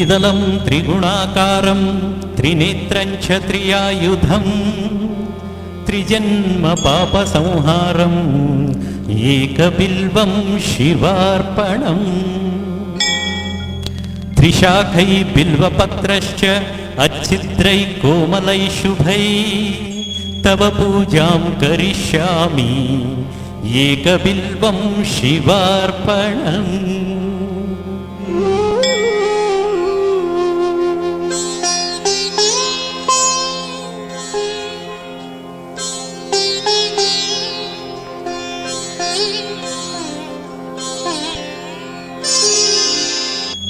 త్రిదలం త్రిగుణాకారం త్రినేత్రం చ త్రియాయుధం త్రిజన్మ పాప సంహారం ఏకబిల్వం శివార్పణం త్రిశాఖై బిల్వపత్రశ్చ అచ్ఛిద్రై కోమలై శుభై తవ పూజాం కరిష్యామి ఏకబిల్వం శివార్పణం.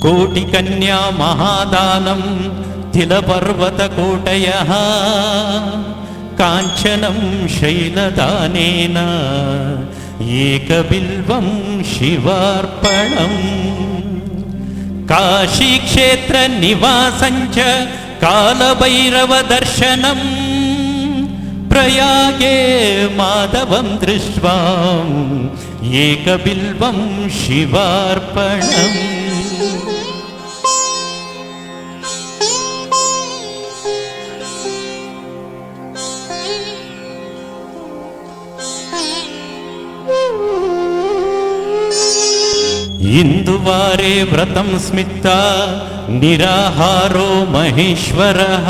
కోటి కన్యా మహాదానం తిలపర్వతకోటయః కాంచనం శైలదానేన ఏకబిల్వం శివార్పణం. కాశీక్షేత్ర నివాసం చ కాలభైరవ దర్శనం ప్రయాగే మాధవం దృష్ట్వా ఏకబిల్వం శివార్పణం. ఇందువారే వ్రతం స్మిత నిరాహారో మహేశ్వరః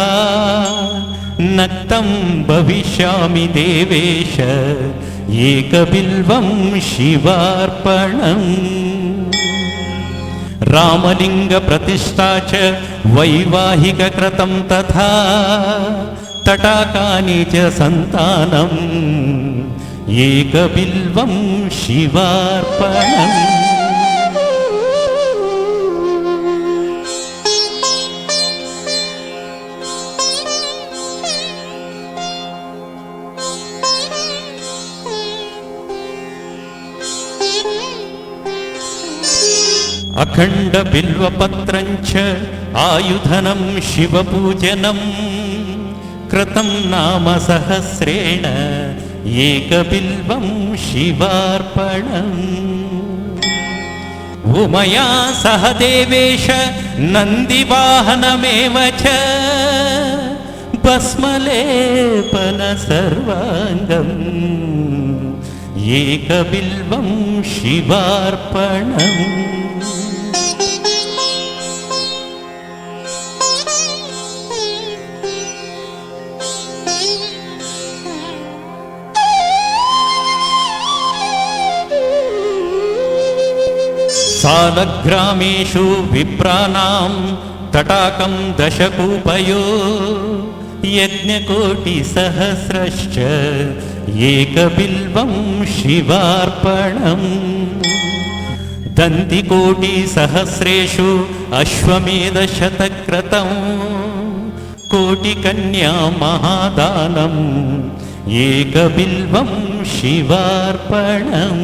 నక్తం భవిష్యామి దేవేశ ఏకబిల్వం శివార్పణం. రామలింగ ప్రతిష్ఠా చ వైవాహిక కృతం తథా తటాకాని చ సంతానం ఏకబిల్వం శివార్పణం. అఖండ బిల్వపత్రం చ ఆయుధనం శివపూజనం కృతం నామ సహస్రేణ ఏకబిల్వం శివార్పణం. ఉమయా సహ దేవేశ నందివాహనమేవ చ భస్మలేపన సర్వాంగం ఏకబిల్వం శివార్పణం. సాలగ్రామేషు విప్రాణాం తటాకం దశకూపయో యజ్ఞకోటి సహస్రశ్చ ఏకబిల్వం శివార్పణం. దంతికోటి సహస్రేషు అశ్వమేధ శతక్రతం కోటి కన్యా మహాదానం ఏకబిల్వం శివార్పణం.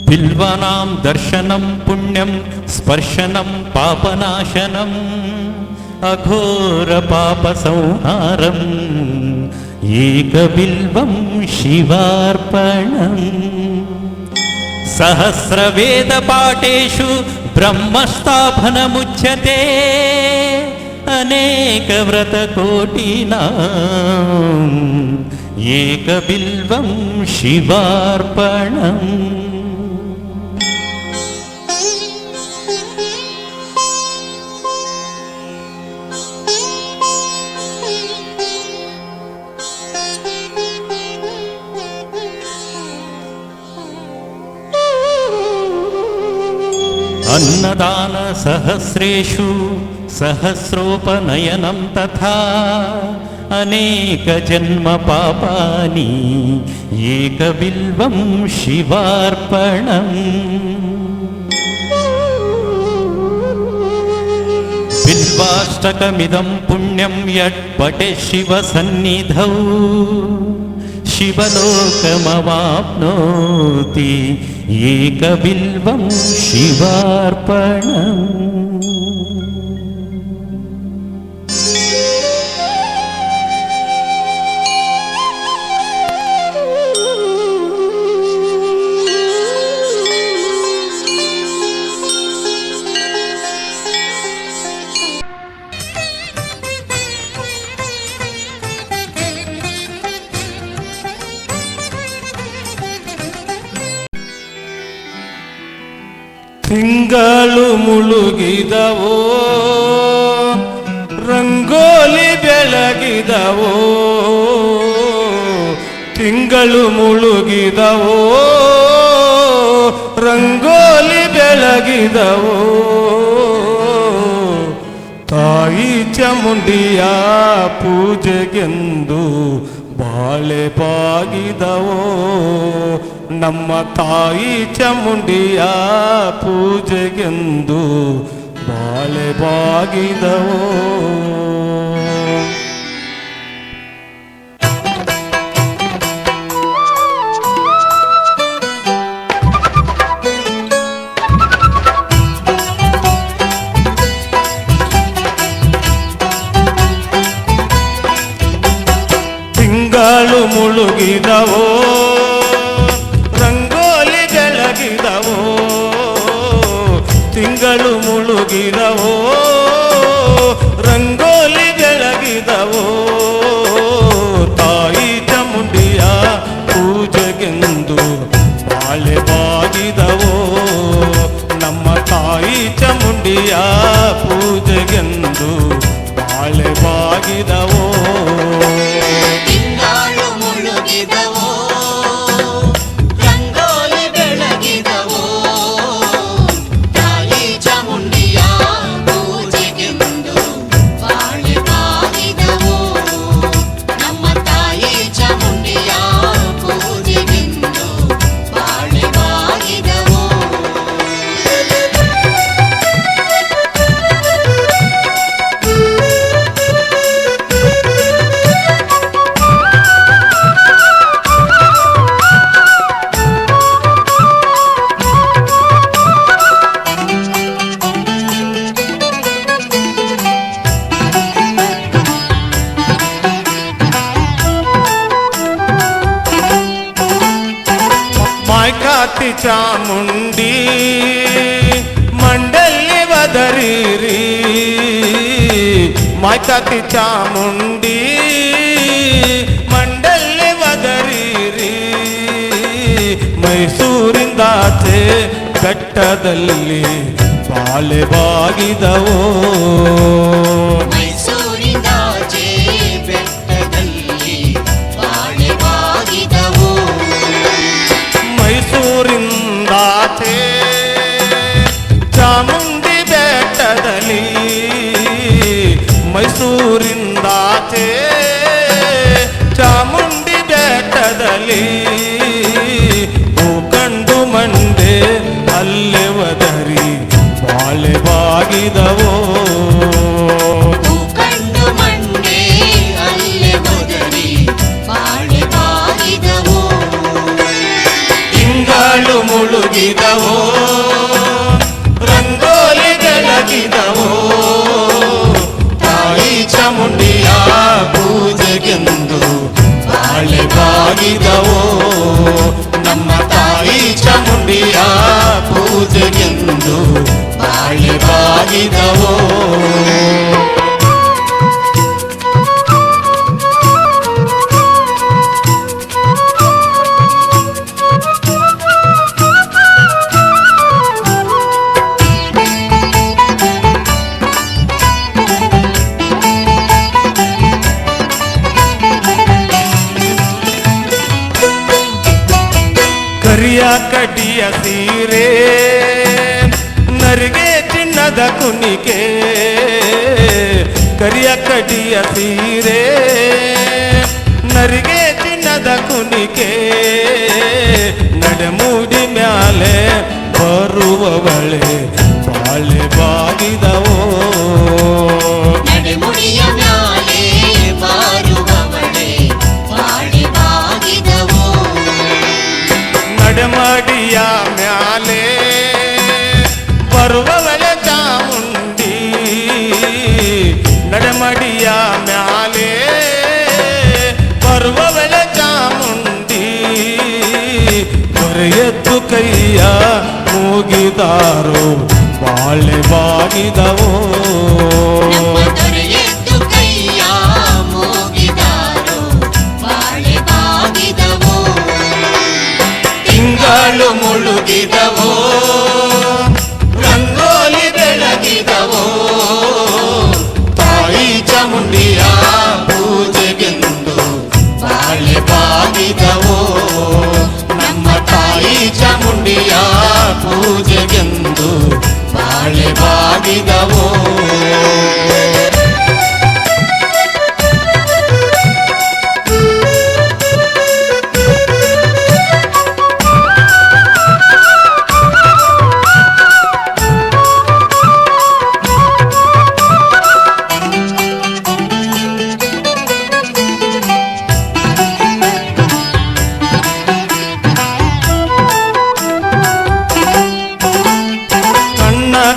బిల్వానాం దర్శనం పుణ్యం స్పర్శనం పాపనాశనం అఘోర పాప సంహారం ఏకబిల్వం శివార్పణం. సహస్రవేద పాఠేషు బ్రహ్మస్థాపనముచ్యతే అనేక వ్రత కోటినాం ఏకబిల్వం శివార్పణం. అన్నదాన సహస్రేషు సహస్రోపనయనం తథా అనేక జన్మ పాపాని ఏకబిల్వం శివార్పణం. బిల్వాష్టకమిదం పుణ్యం యట్ పఠే శివ సన్నిధౌ శివలోకమవాప్నోతి ఏకబిల్వం శివార్పణం. ತಿಂಗಳು ಮುಳುಗಿದವೋ ರಂಗೋಲಿ ಬೆಳಗಿದವೋ ತಿಂಗಳು ಮುಳುಗಿದವೋ ರಂಗೋಲಿ ಬೆಳಗಿದವೋ ತಾಯಿ ಚಾಮುಂಡಿಯ ಪೂಜೆಗೆಂದು ಬಾಳೆ ಬಾಗಿದವೋ ನಮ್ಮ ತಾಯಿ ಚಾಮುಂಡಿಯ ಪೂಜೆಗೆಂದು ಬಾಳೆ ಬಾಗಿದವೋ ತಿಂಗಳು ಮುಳುಗಿದವೋ ರಂಗೋಲಿ ಬೆಳಗಿದವೋ ತಿಂಗಳು ಮುಳುಗಿದವೋ ರಂಗೋಲಿ ಬೆಳಗಿದವೋ ತಾಯಿ ಚಾಮುಂಡಿಯ ಪೂಜೆಗೆಂದು ಬಾಳೆ ಬಾಗಿದವೋ ನಮ್ಮ ತಾಯಿ ಚಾಮುಂಡಿಯ ಪೂಜೆಗೆಂದು ಬಾಳೆ ಬಾಗಿದವೋ ಮಾಯ್ಕಾತಿ ಚಾಮುಂಡಿ ಮಂಡಲ್ಲಿ ವದರಿರಿ ಮಾಯ್ಕಾತಿ ಚಾಮುಂಡಿ ಮಂಡಲ್ಲಿ ವದರಿರಿ ಮೈಸೂರಿಂದಾಚೆ ಬೆಟ್ಟದಲ್ಲಿ ಬಾಳೆ ಬಾಗಿದವೋ ಮೈಸೂರಿಂದಾಚೆ ಬೆಟ್ಟದಲ್ಲಿ ಬಾಳೆ ಬಾಗಿದವೋ ಮೈಸೂರಿಂದಾಚೆ ಚಾಮುಂಡಿ ಬೆಟ್ಟದಲ್ಲಿ ಮೈಸೂರಿಂದಾಚೆ ಚಾಮುಂಡಿ ಬೆಟ್ಟದಲ್ಲಿ ಕಂಡು ಮಂಡೆ ಅಲ್ಲೇ ವದರಿ ಬಾಳೆ ಬಾಗಿದವೋ ಕಂಡು ಮಂಡೆ ಅಲ್ಲೇ ವದರಿ ಬಾಳೆ ಬಾಗಿದವೋ ತಿಂಗಳು ಮುಳುಗಿದವೋ ರಂಗೋಲಿ ಬೆಳಗಿದವೋ ತಾಯಿ ಚಾಮುಂಡಿಯ ಪೂಜೆಗೆಂದು ಬಾಳೆ ಬಾಗಿದವೋ ನಮ್ಮ ತಾಯಿ ಚಾಮುಂಡಿಯ ಪೂಜೆಗೆಂದು ಬಾಳೆ ಬಾಗಿದವೋ ಕರಿಯ ಕಡ್ಡಿಯ ಸೀರೆ ನರಿಗೆ ಚಿನ್ನದ ಕುಣಿಕೆ ಕರಿಯ ಕಡ್ಡಿಯ ಸೀರೆ ನರಿಗೆ ಚಿನ್ನದ ಕುಣಿಕೆ ನಡೆಮೂಡಿ ಮ್ಯಾಲೆ ಬರುವವಳೆ ಬಾಳೆ ಬಾಗಿದವೋ ನಡೆಮುಡಿಯ ಮ್ಯಾಲೆ ಬಾರುವವಳೆ ಬಾಳೆ ಬಾಗಿದವೋ ನಡೆಮಡಿಯ ಮ್ಯಾಲೆ ಬರುವವಳೆ ಚಾಮುಂಡಿ ನಡೆಮಡಿಯ ಮ್ಯಾಲೆ ಬರುವವಳೆ ಚಾಮುಂಡಿ ಎತ್ತು ಕೈಯ ಮೂಗಿದಾರೋ ಬಾಳೆ ಬಾಗಿದವೋ ನಮ್ಮ ದೊರೆಯೆದ್ದು ಕೈಯ ಮೂಗಿದಾರೋ ಬಾಳೆ ಬಾಗಿದವೋ ತಿಂಗಳು ಮುಳುಗಿದವೋ ಬಾಗಿದವೋ ನಮ್ಮ ತಾಯಿ ಚಾಮುಂಡಿಯ ಪೂಜೆಗೆಂದು ಬಾಳೆ ಬಾಗಿದವೋ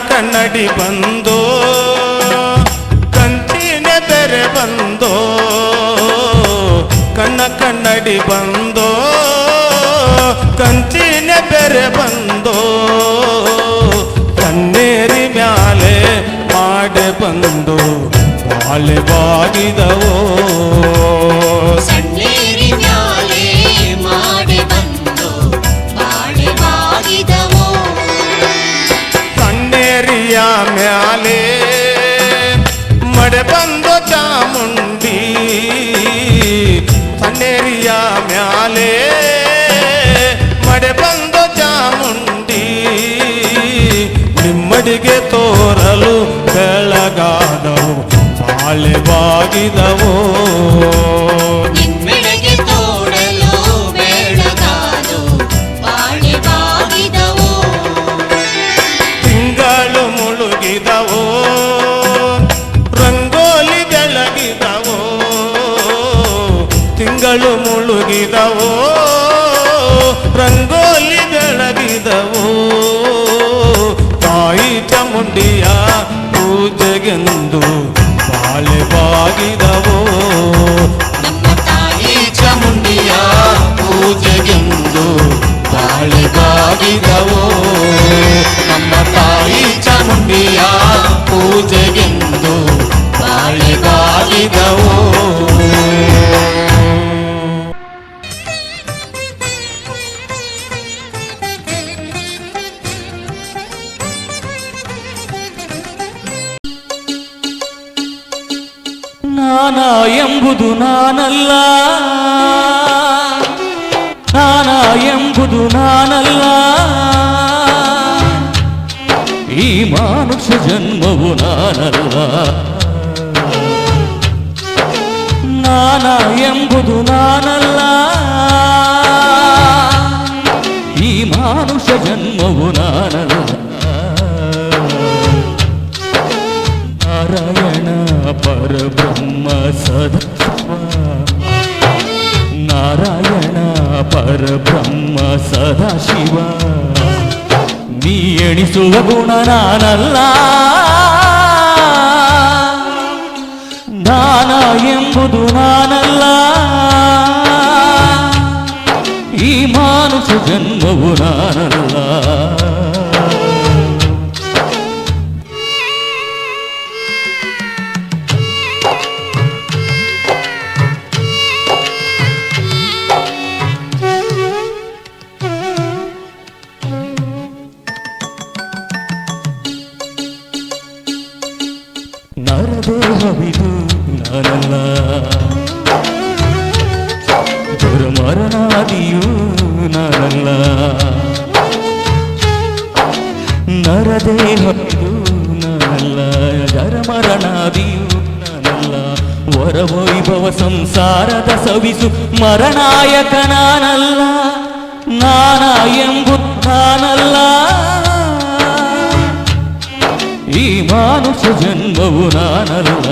ಕನ್ನಡಿ ಬಂದೋ ಕಂಚಿನ ಬೆರೆ ಬಂದೋ ಕನ್ನಡಿ ಬಂದೋ ಕಂಚಿನ ಬೆರೆ ಬಂದೋ ಕನ್ನೇರಿ ಮ್ಯಾಲೆ ಮಾಡೆ ಬಂದು ಬಾಳೆ ಬಾಗಿದವೋ ಸಣ್ಣೇರಿ ಮ್ಯಾಲೆ ಮಾಡೆ ಬಂದು ಬಾಳೆ ಬಾಗಿದವೋ ಸಣ್ಣೇರಿಯ ಮ್ಯಾಲೆ ಮಡೆ ಬಂದು ಚಾಮುಂಡಿ ಸಣ್ಣೇರಿಯ ಮ್ಯಾಲೆ ಮಡೆ ಬಂದು ಚಾಮುಂಡಿ ನಿಮ್ಮಡಿಗೆ ತೋರಲು ಬೆಳಗಾದವು ಬಾಳೆ ಬಾಗಿದವೋ ನಿಮ್ಮೆಡೆಗೆ ತೋಡಲು ಬೆಳಗಾದು ಬಾಳೆ ಬಾಗಿದವೋ ತಿಂಗಳು ಮುಳುಗಿದವೋ ರಂಗೋಲಿ ಬೆಳಗಿದವೋ ತಿಂಗಳು ಮುಳುಗಿದವೋ ರಂಗೋಲಿ ಬೆಳಗಿದವೋ ತಾಯಿ ಚಾಮುಂಡಿಯ ಪೂಜೆಗೆಂದು ಬಾಳೆ ಬಾಗಿದವೋ ನಮ್ಮ ತಾಯಿ ಚಾಮುಂಡಿಯ ಪೂಜೆಗೆಂದು ಬಾಳೆ ಬಾಗಿದವೋ ನಮ್ಮ ತಾಯಿ ಚಾಮುಂಡಿಯ ಪೂಜೆಗೆಂದು ಬಾಳೆ ಬಾಗಿದವೋ ನಾನ ಎಂಬುದು ನಾನಲ್ಲ ನಾನ ಎಂಬುದು ನಾನಲ್ಲ ಈ ಮಾನುಷ ಜನ್ಮವು ನಾನಲ್ಲ ನಾನ ಎಂಬುದು ನಾನಲ್ಲ ಈ ಮಾನುಷ ಜನ್ಮವು ನಾನಲ್ಲ ನಾರಾಯಣ ಪರಬ್ರಹ್ಮ ಸದಾಶಿವ ನಾರಾಯಣ ಪರಬ್ರಹ್ಮ ಸದಾಶಿವ ನೀ ಎಣಿಸುವ ಗುಣ ನಾನಲ್ಲ ದಾನ ಎಂಬುದು ನಾನಲ್ಲ ಈ ಮಾನುಷ ಜನ್ಮವು ನಾನಲ್ಲ ನರದೇಹವಿದು ನಾನಲ್ಲ ದುರ್ಮರಣಾದಿಯೂ ನಾನಲ್ಲ ನರದೇಹವಿದು ನಾನಲ್ಲ ಜರಮರಣಾದಿಯೂ ನಾನಲ್ಲ ವರವೈಭವ ಸಂಸಾರದ ಸವಿಸು ಮರಣಾಯಕ ನಾನಲ್ಲ ನಾನ ಎಂಬುದು ನಾನಲ್ಲ ಈ ಮಾನುಷ ಜನ್ಮವು ನಾನಲ್ಲ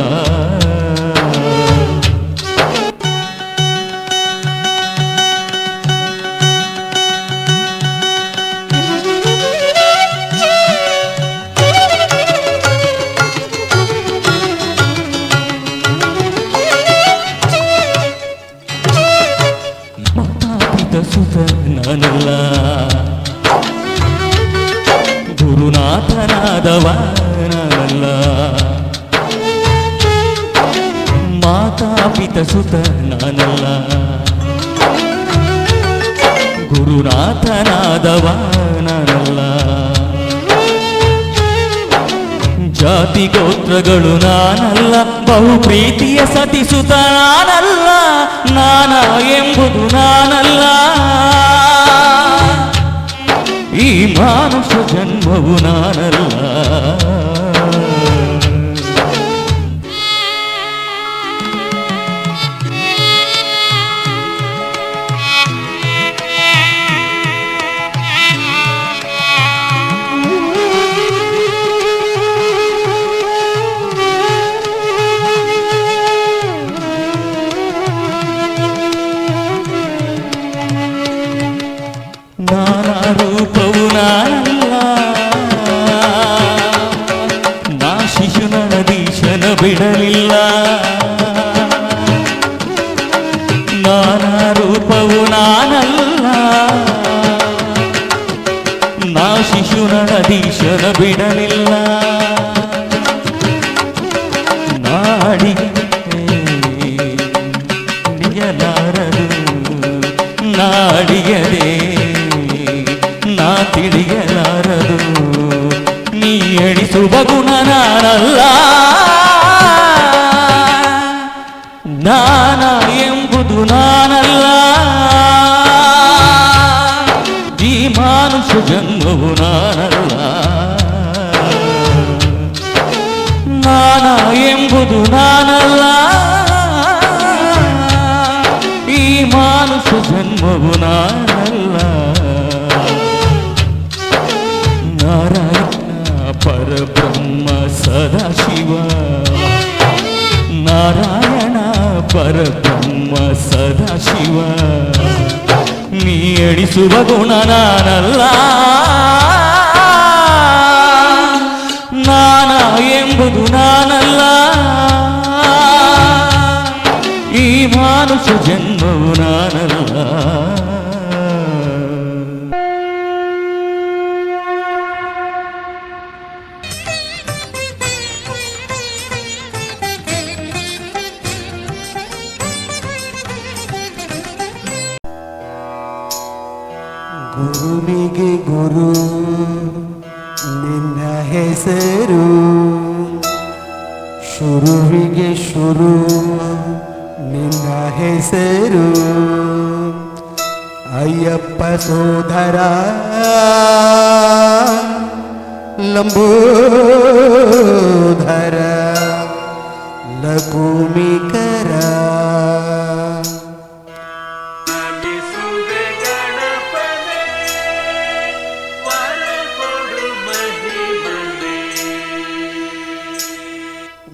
ಮಾತಾಪಿತ ಸುತ ನಾನಲ್ಲ ಗುರುನಾಥನಾದವ ನಾನಲ್ಲ ಮಾತಾಪಿತ ಸುತ ನಾನಲ್ಲ ಗುರುನಾಥನಾದವ ನಾನಲ್ಲ ಜಾತಿ ಗೋತ್ರಗಳು ನಾನಲ್ಲ ಬಹು ಪ್ರೀತಿಯ ಸತಿಸುತ ನಾನಲ್ಲ ನಾನ ಎಂಬುದು ನಾನಲ್ಲ ಮಾನುಷ ಜನ್ಮವು ನಾನಲ್ಲ. ನಾನಾ ರೂಪವು ನಾನಲ್ಲ, ನಾ ಶಿಶುನದೀಶನ ಬಿಡಲಿಲ್ಲ. ನಾನಾ ರೂಪವು ನಾನಲ್ಲ, ನಾ ಶಿಶುನದೀಶನ ಬಿಡಲಿಲ್ಲ. ನಾಡಿಗೆ ನಿಜಲಾರದು ನಾಡಿಯದೆ ನಾ ತಿಳಿಯಲಾರದು, ನೀ ಎಣಿಸುವ ಗುಣ ನಾನಲ್ಲ. ನಾನ ಎಂಬುದು ನಾನಲ್ಲ, ಈ ಮಾನುಷ ಜನ್ಮವು ನಾನಲ್ಲ. ನಾನ ಎಂಬುದು ನಾನಲ್ಲ, ಈ ಮಾನುಷ ಜನ್ಮವು ನಾನಲ್ಲ. ನಾರಾಯಣ ಪರಬ್ರಹ್ಮ ಸದಾಶಿವ, ನಾರಾಯಣ ಪರಬ್ರಹ್ಮ ಸದಾಶಿವ, ನೀ ಎಣಿಸುವ ಗುಣ ನಾನಲ್ಲ. ನಾನ ಎಂಬುದು ನಾನಲ್ಲ, ಈ ಮಾನುಷ ಜನ್ಮವು ನಾನಲ್ಲ. ಗುರುವಿಗೆ ಗುರು ನಿನ್ನ ಹೆಸರು, ಶುರುವಿಗೆ ಶುರು ನಿನ್ನ ಹೆಸರು. ಅಯ್ಯಪ್ಪ ಸೋದರ ಲಂಬೋಧರ ಲಕುಮಿಕರ.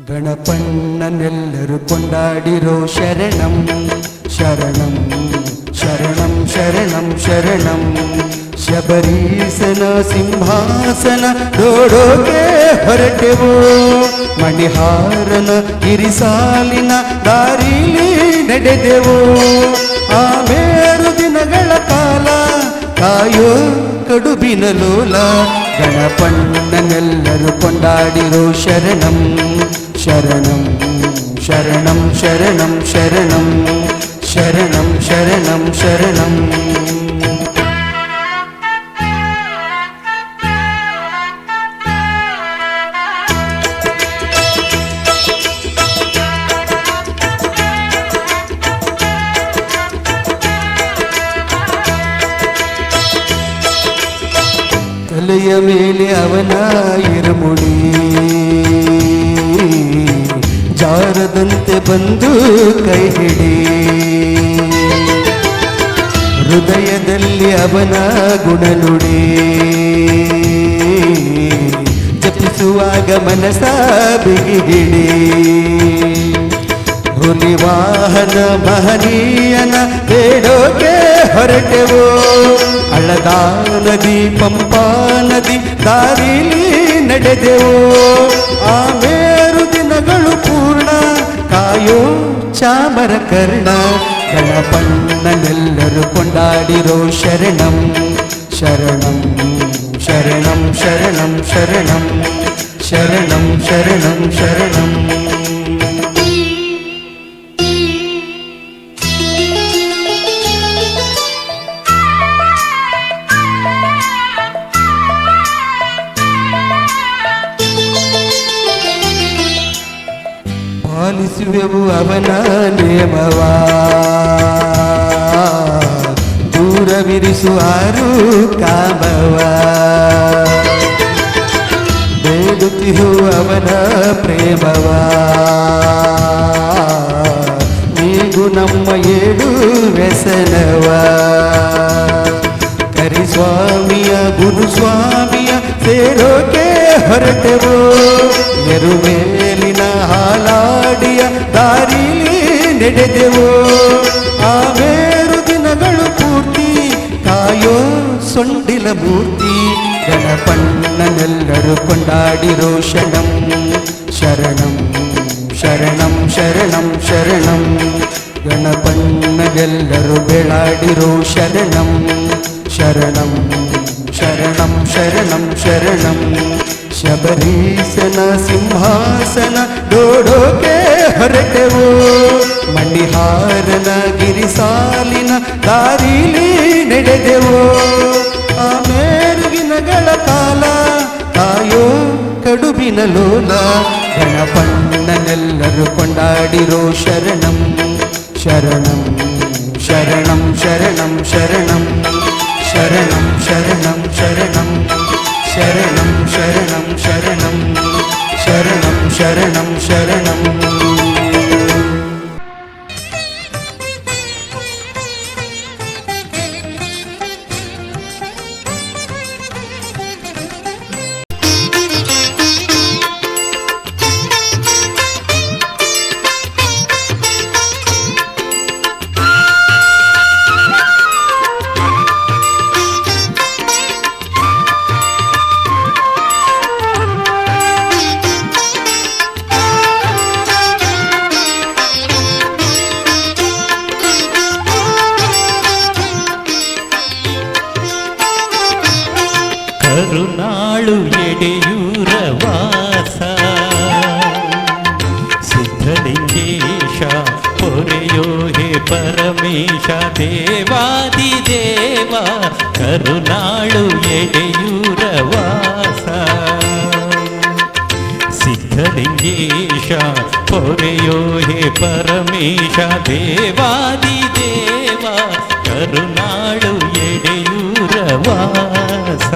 ಗಣಪಣ್ಣನೆಲ್ಲರೂ ಕೊಂಡಾಡಿರೋ ಶರಣಂ ಶರಣಂ ಶರಣಂ ಶರಣಂ ಶರಣಂ. ಶಬರೀಸನ ಸಿಂಹಾಸನ ನೋಡೋಕೆ ಹೊರಟೆವು, ಮಣಿಹಾರನ ಗಿರಿಸಾಲಿನ ದಾರಿಲಿ ನಡೆದೆವು. ಆಮೇರು ದಿನಗಳ ಕಾಲ ಕಾಯೋ ಕಡುಬಿನ ಲೋಲ. ಗಣಪಣ್ಣನೆಲ್ಲರೂ ಕೊಂಡಾಡಿರೋ ಶರಣಂ ಶರಣಂ ಶರಣಂ ಶರಣಂ ಶರಣಂ ಶರಣಂ ಶರಣಂ ಶರಣಂ. ತಲೆಯ ಮೇಲೆ ಅವನ ಇರುಮುಡಿ, ಜಾರದಂತೆ ಬಂದು ಕೈ ಹಿಡಿ. ಹೃದಯದಲ್ಲಿ ಅವನ ಗುಣನುಡಿ, ಜಪಿಸುವಾಗ ಮನಸ ಬಿಗಿ ಹಿಡಿ. ಹುಲಿವಾಹನ ಮಹನೀಯನ ಬೇಡೋಕೆ ಹೊರಟೆವು, ಹಳದಾ ನದಿ ಪಂಪಾ ನದಿ ದಾರಿಲಿ ನಡೆದೆವು. ಆಮೇರು ದಿನಗಳು ಪೂರ್ಣ ಕಾಯೋ ಚಾಮರ ಕರ್ಣ. ಗಣಪಣ್ಣನೆಲ್ಲರೂ ಕೊಂಡಾಡಿರೋ ಶರಣಂ ಶರಣಂ ಶರಣಂ ಶರಣಂ ಶರಣಂ ಶರಣಂ ಶರಣಂ ಶರಣಂ. ಪಾಲಿಸುವೆವು ಅವನ ನೇಮವ, ದೂರ ವಿರಿಸುವಾರು ಕಾಮವ ಬೇಡುತ್ತಿಹು ಅವನ ಪ್ರೇಮವ ನೀಗು ನಮ್ಮ ಏಳು ವ್ಯಸನವ ಕರಿಸ್ವಾಮಿಯ ಗುರುಸ್ವಾಮಿಯ ಸೇರೋಕೆ ಹೊರಟೆವು ನೆರುಮೇಲಿನ ಹಾಲಾಡಿಯ ದಾರಿಲಿ ನಡೆದೆವು ಆವೇರು ದಿನಗಳು ಪೂರ್ತಿ ಕಾಯೋ ಸೊಂಡಿಲ ಮೂರ್ತಿ ಗಣಪಣ್ಣನೆಲ್ಲರೂ ಕೊಂಡಾಡಿರೋ ಶರಣಂ ಶರಣಂ ಶರಣಂ ಶರಣಂ ಶರಣಂ ಗಣಪಣ್ಣನೆಲ್ಲರೂ ಬೆಳಾಡಿರೋ ಶರಣಂ ಶರಣಂ ಶರಣಂ ಶರಣಂ ಶರಣಂ ಶಬರೀಶನ ಸಿಂಹಾಸನ ನೋಡೋಕೆ ಹೊರಟೆವು ಮಣಿಹಾರನ ಗಿರಿಸಾಲಿನ ದಾರಿಲಿ ನಡೆದೆವು ಆಮೇರುಗಿನಗಳ ಕಾಲ ಕಾಯೋ ಕಡುಬಿನ ಲೋಲ ಗಣಪಣ್ಣನೆಲ್ಲರೂ ಕೊಂಡಾಡಿರೋ ಶರಣಂ ಶರಣಂ ಶರಣಂ ಶರಣಂ ಶರಣಂ ಶರಣಂ ಶರಣಂ ಶರಣಂ ಶರಣಂ ಶರಣಂ ಶರಣಂ ಶರಣಂ ಶರಣಂ ಶರಣಂ ಕರುನಾಳು ಎಡೆಯೂರ ವಾಸ ಸಿದ್ಧಲಿಂಗೇಶ ಪೊರೆಯೋ ಹೇ ಪರಮೇಶ ದೇವಾದಿದೇವ ಕರುನಾಳು ಎಡೆಯೂರ ವಾಸ ಸಿದ್ಧಲಿಂಗೇಶ ಪೊರೆಯೋ ಹೇ ಪರಮೇಶ ದೇವಾದಿದೇವ ಕರುನಾಳು ಎಡೆಯೂರ ವಾಸ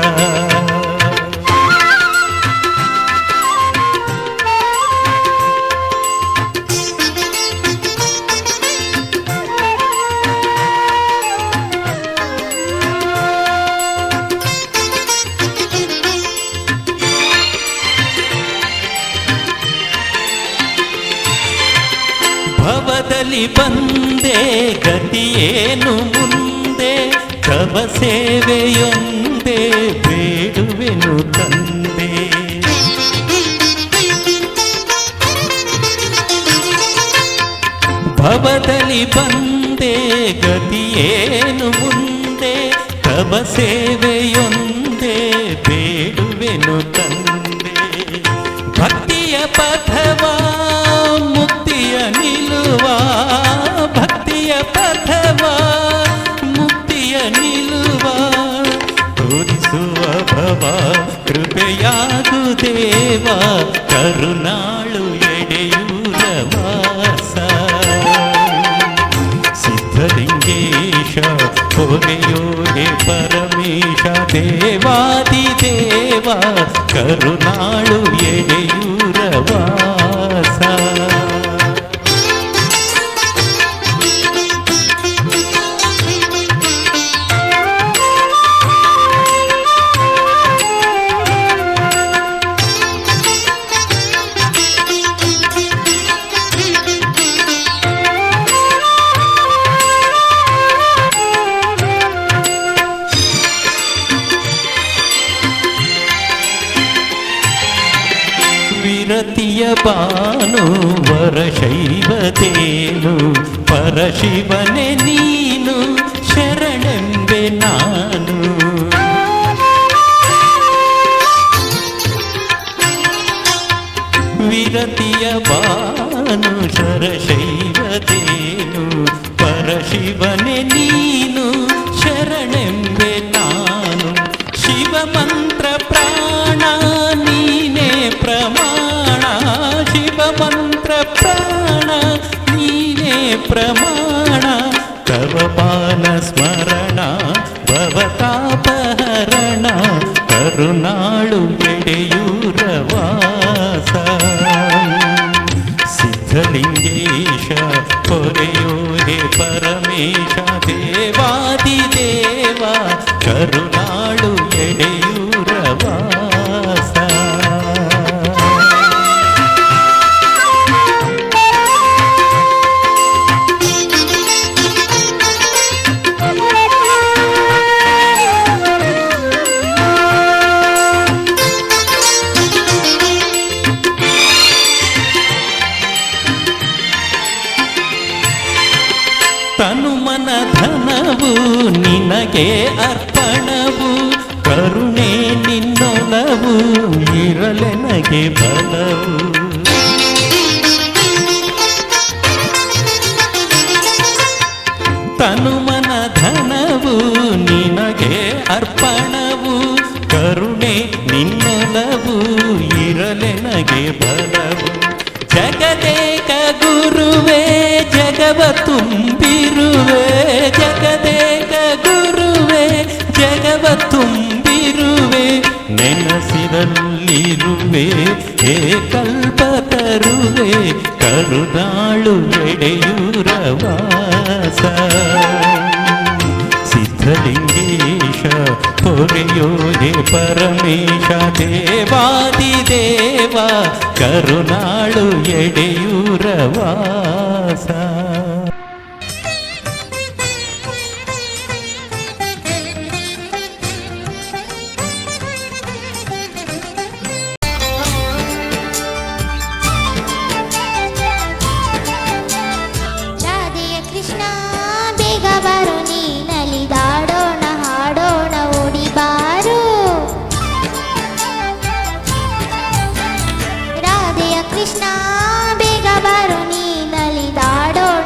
ಭವದಲ್ಲಿ ಬಂದೆ ಗತಿಯೇನು ಮುಂದೆ ತವ ಸೇವೆಯೊಂದೇ ಬೇಡುವೆನು ತಂದೆ ಭವದಲ್ಲಿ ಬಂದೆ ಗತಿಯೇನು ಮುಂದೆ ತವ ಸೇವೆಯೊಂದೇ ಬೇಡುವೆನು ತಂದೆ ಭಕ್ತಿಯ ಪಥವಾ ಮುಕ್ತಿಯ ನಿಲುವ ಭಕ್ತಿಯ ಪಥವಾ ಮುಕ್ತಿಯ ನಿಲುವ ತೋರಿಸುವ ಭವ ಕೃಪೆಯಾಗು ದೇವ ಕರುನಾಳು ಎಡೆಯೂರ ವಾಸ ಸಿದ್ಧಲಿಂಗೇಶ ಪೊರೆಯೋ ಹೇ ಪರಮೇಶ ದೇವಾದಿದೇವ ಕರುನಾಳು ಎಡೆಯೂರ ವಾಸ ವಿರತಿಯ ಬಾನು ವರಶೈವತೇನು ಪರಶಿವನೆ ನೀನು ಶರಣೆಂಬೆ ನಾನು ವಿರತಿಯ ಬಾನು ಶರಶೈವತೇನು ಪರಶಿವನೆ ನೀನು ಶರಣೆಂಬೆ ನಾನು ಶಿವ ಮಂತ್ರ ಪ್ರಾಣ ನೀನೇ ಪ್ರಮಾಣ ಶಿವ ಮಂತ್ರ ಪ್ರಾಣ ನೀನೇ ಪ್ರಮಾಣ ತವ ಪಾನ ಸ್ಮರಣ ಭವತಾಪಹರಣ ಕರುನಾಳು ಎಡೆಯೂರ ವಾಸ ಸಿದ್ಧಲಿಂಗೇಶ ಪೊರೆಯೋ ಹೇ ಪರಮೇಶ ದೇವಾದಿದೇವ ಕರುನಾಳು ಎಡೆಯೂರ ವಾಸ ತನುಮನ ಧನವು ನಿನಗೆ ಅರ್ಪಣವು ಕರುಣೆ ನಿನ್ನೊಲವು ಇರಲೆನಗೆ ಬಲವು ತನುಮನ ಧನವು ನಿನಗೆ ಅರ್ಪಣವು ಕರುಣೆ ನಿನ್ನೊಲವು ಇರಲೆನಗೆ ಬಲವು ಜಗದೇಕ ಗುರುವೇ ಜಗವ ತುಂಬಿರುವೆ ಜಗದೇಕ ಗುರುವೆ ಜಗವ ತುಂಬಿರುವೆ ನೆನಸಿರಲ್ಲಿರುವೆ ಹೇ ಕಲ್ಪತರುವೆ ಕರುನಾಳು ಎಡೆಯೂರ ವಾಸ ಸಿದ್ಧಲಿಂಗೇಶ ಪೊರೆಯೋ ಹೇ ಪರಮೇಶ ದೇವಾದಿದೇವ ಕರುನಾಳು ಎಡೆಯೂರ ವಾಸ ರಾಧೆಯ ಕೃಷ್ಣ ಬೇಗ ಬರು ನೀನಲಿದಾಡೋಣ ಹಾಡೋಣ ಓಡಿ ಬಾರು ರಾಧೆಯ ಕೃಷ್ಣ ಬೇಗ ಬರು ನೀನಲಿದಾಡೋಣ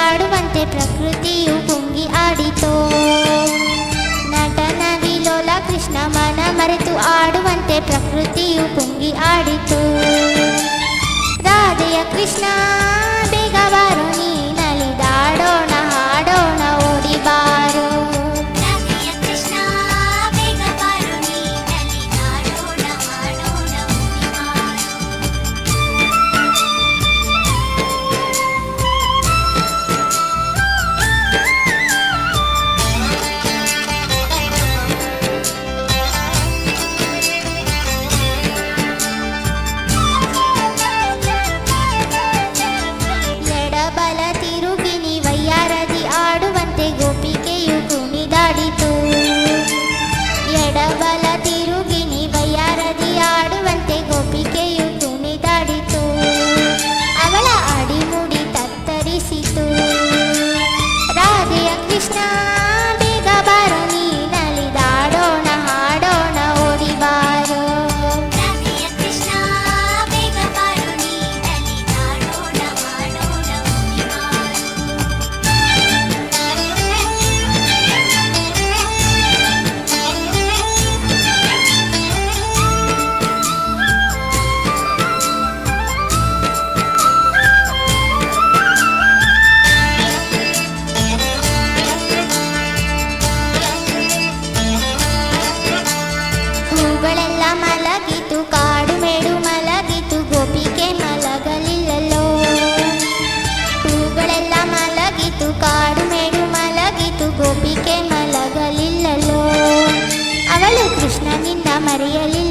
ಆಡುವಂತೆ ಪ್ರಕೃತಿಯು ಪುಂಗಿ ಆಡಿತು. ನಟನ ವಿಲೋಲ ಕೃಷ್ಣ ಮನ ಮರೆತು ಆಡುವಂತೆ ಪ್ರಕೃತಿಯು ಪುಂಗಿ ಆಡಿತು. ರಾಧೆಯ ಕೃಷ್ಣ ಬೇಗ ಬಾರು ನೀ ನಲಿದಾಡೋಣ ಹಾಡೋಣ ಓಡಿ ಬಾರು. ರಾಧೆಯ ಕೃಷ್ಣ ಬೇಗ ಬಾರು ನೀ ನಲಿದಾಡೋಣ ಹಾಡೋಣ ಓಡಿ ಬಾರು. ಎಡಬಲ ತಿರುಗಿನಿ ವಯ್ಯಾರದಿ ಆಡುವಂತೆ ಗೋಪಿಕೆಯು ಕುಣಿದಾಡಿತು. ಎಡಬಲ ತಿರುಗಿನಿ ವಯ್ಯಾರದಿ ಆಡುವಂತೆ ಗೋಪಿಕೆಯು ಕುಣಿದಾಡಿತು. ಅವಳ ಅಡಿಮುಡಿ ತತ್ತರಿಸಿತು. ರಾಧೆಯ ಕೃಷ್ಣ ಬೇಗ ಬಾರು ನೀ ನಲಿದಾಡೋಣ ಹಾಡೋಣ ಓಡಿ ಬಾರು. ರಾಧೆಯ ಕೃಷ್ಣ ಬೇಗ ಬಾರು ನೀ ನಲಿದಾಡೋಣ ಹಾಡೋಣ ಓಡಿ ಬಾರು. ಹೂಗಳೆಲ್ಲ ಮಲಗಿತು ಕಾಡು ಮೇಡು ಮಲಗಿತು ಗೋಪಿಕೆ ಮಲಗಲಿಲ್ಲಲೋ. ಹೂಗಳೆಲ್ಲ ಮಲಗಿತು ಕಾಡು ಮೇಡು ಮಲಗಿತು ಗೋಪಿಕೆ ಮಲಗಲಿಲ್ಲಲೋ. ಅವಳು ಕೃಷ್ಣನಿಂದ ಮರೆಯಲಿಲ್ಲ.